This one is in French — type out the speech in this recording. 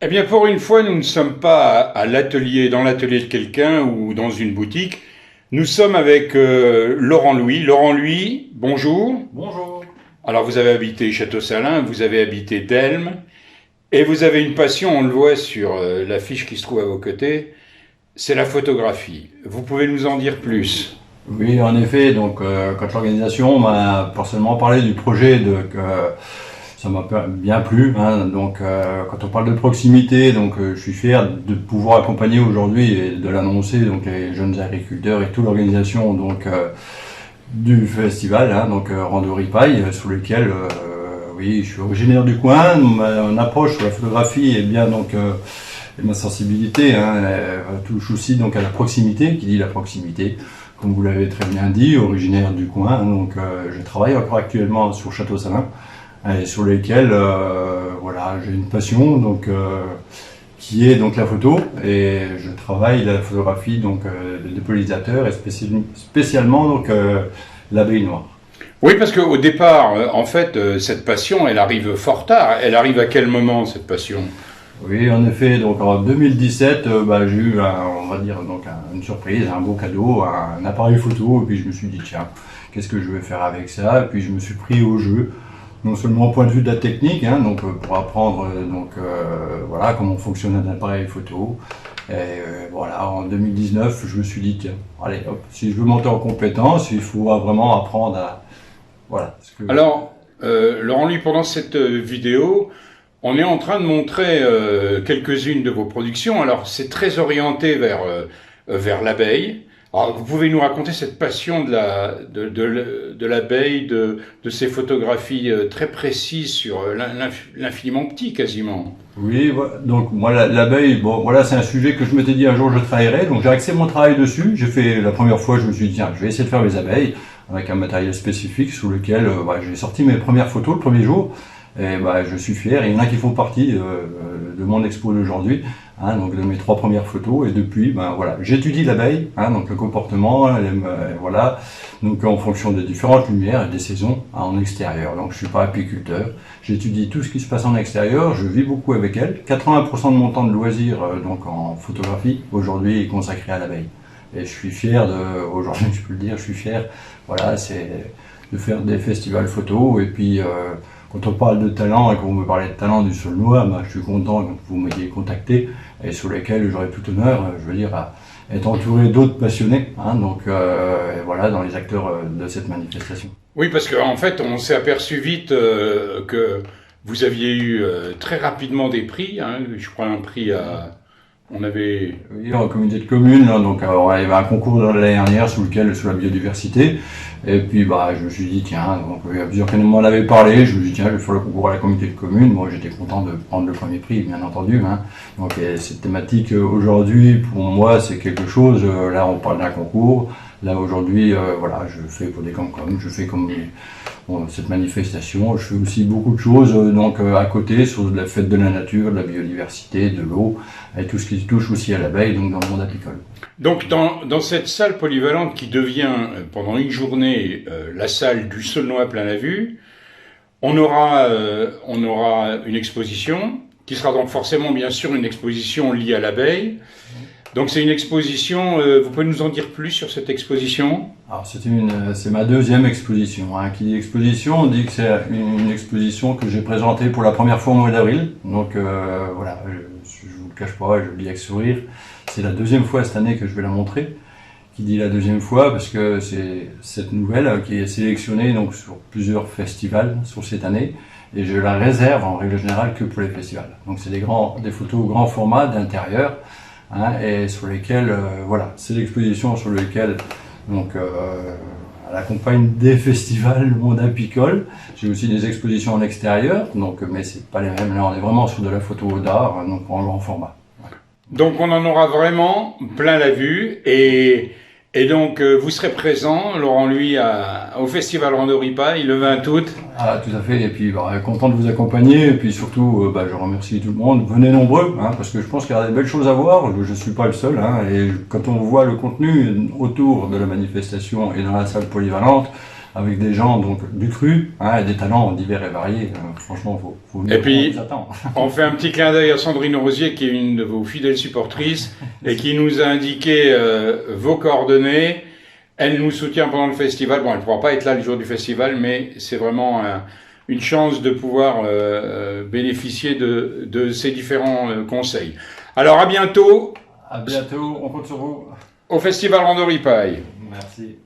Eh bien, pour une fois, nous ne sommes pas à l'atelier, dans l'atelier de quelqu'un ou dans une boutique. Nous sommes avec Laurent Louis. Laurent Louis, bonjour. Bonjour. Alors, vous avez habité Château-Salins, vous avez habité Delme, et vous avez une passion, on le voit sur l'affiche qui se trouve à vos côtés, c'est la photographie. Vous pouvez nous en dire plus? Oui, en effet, quand l'organisation m'a personnellement parlé du projet, ça m'a bien plu. Quand on parle de proximité, je suis fier de pouvoir accompagner aujourd'hui et de l'annoncer les jeunes agriculteurs et toute l'organisation du festival, Rando Ripaille, sur lequel oui, je suis originaire du coin. Mon approche sur la photographie est bien et ma sensibilité touche aussi à la proximité. Qui dit la proximité, comme vous l'avez très bien dit, originaire du coin. Je travaille encore actuellement sur Château-Salins, et sur lesquels j'ai une passion qui est la photo, et je travaille la photographie de pollinisateurs et spécialement l'abeille noire. Oui, parce qu'au départ, en fait, cette passion, elle arrive fort tard. Elle arrive à quel moment, cette passion? Oui, en effet, en 2017, j'ai eu une surprise, un beau cadeau, un appareil photo, et puis je me suis dit tiens, qu'est-ce que je vais faire avec ça? Et puis je me suis pris au jeu, non seulement au point de vue de la technique, pour apprendre comment fonctionne un appareil photo. Et en 2019, je me suis dit tiens, allez hop, si je veux monter en compétence, il faut vraiment apprendre à Alors, Laurent Louis, pendant cette vidéo, on est en train de montrer quelques-unes de vos productions. Alors, c'est très orienté vers l'abeille. Alors, vous pouvez nous raconter cette passion de l'abeille, de ces photographies très précises sur l'infiniment petit, quasiment. Oui, donc moi l'abeille, c'est un sujet que je m'étais dit un jour je travaillerais, donc j'ai axé mon travail dessus. J'ai fait la première fois, je me suis dit tiens, je vais essayer de faire mes abeilles avec un matériel spécifique sous lequel j'ai sorti mes premières photos le premier jour. Et je suis fier, il y en a qui font partie de mon expo d'aujourd'hui, de mes 3 premières photos, et depuis, j'étudie l'abeille, le comportement, en fonction des différentes lumières et des saisons en extérieur. Donc je suis pas apiculteur, j'étudie tout ce qui se passe en extérieur, je vis beaucoup avec elle. 80% de mon temps de loisir en photographie aujourd'hui est consacré à l'abeille. Et je suis fier aujourd'hui je peux le dire, je suis fier, c'est de faire des festivals photos, et puis quand on parle de talent et qu'on me parlait de talent du Saulnois, je suis content que vous m'ayez contacté et sur lesquels j'aurai tout honneur, à être entouré d'autres passionnés, dans les acteurs de cette manifestation. Oui, parce qu'en fait, on s'est aperçu vite que vous aviez eu très rapidement des prix. Je crois un prix à... On avait... Oui, en comité de communes, il y avait un concours de l'année dernière sur la biodiversité. Et puis je me suis dit tiens, il y a plusieurs qui m'en avaient parlé, je me suis dit tiens, je vais faire le concours à la comité de communes. Moi j'étais content de prendre le premier prix, bien entendu. Cette thématique aujourd'hui pour moi c'est quelque chose, là on parle d'un concours, là aujourd'hui je fais pour des Comcom, je fais comme cette manifestation, je fais aussi beaucoup de choses à côté sur la fête de la nature, de la biodiversité, de l'eau, et tout ce qui touche aussi à l'abeille, dans le monde apicole. Donc dans cette salle polyvalente qui devient pendant une journée la salle du Saulnois plein la vue, on aura une exposition qui sera donc forcément bien sûr une exposition liée à l'abeille. Donc c'est une exposition, vous pouvez nous en dire plus sur cette exposition? Alors c'est ma deuxième exposition. Qui dit exposition, on dit que c'est une exposition que j'ai présentée pour la première fois au mois d'avril. Je vous le cache pas, je le dis avec sourire. C'est la deuxième fois cette année que je vais la montrer. Qui dit la deuxième fois parce que c'est cette nouvelle qui est sélectionnée sur plusieurs festivals sur cette année. Et je la réserve en règle générale que pour les festivals. Donc c'est des photos grand format d'intérieur. Et sur lesquels, c'est l'exposition sur lesquelles elle accompagne des festivals, le monde apicole. J'ai aussi des expositions en extérieur, mais c'est pas les mêmes. Là, on est vraiment sur de la photo d'art, en grand format. Donc on en aura vraiment plein la vue, et donc vous serez présent, Laurent Louis, au Festival Rando Ripaille le 20 août. Ah, tout à fait, et puis content de vous accompagner, et puis surtout je remercie tout le monde, venez nombreux, parce que je pense qu'il y a des belles choses à voir, je suis pas le seul, et quand on voit le contenu autour de la manifestation et dans la salle polyvalente, avec des gens donc du cru, hein, et des talents divers et variés. Franchement, faut venir. Et puis, on vous attend. on fait un petit clin d'œil à Sandrine Rosier, qui est une de vos fidèles supportrices, et qui nous a indiqué vos coordonnées. Elle nous soutient pendant le festival. Bon, elle ne pourra pas être là le jour du festival, mais c'est vraiment une chance de pouvoir bénéficier de ces différents conseils. Alors, à bientôt. À bientôt, on compte sur vous. Au festival Rando Ripaille. Merci.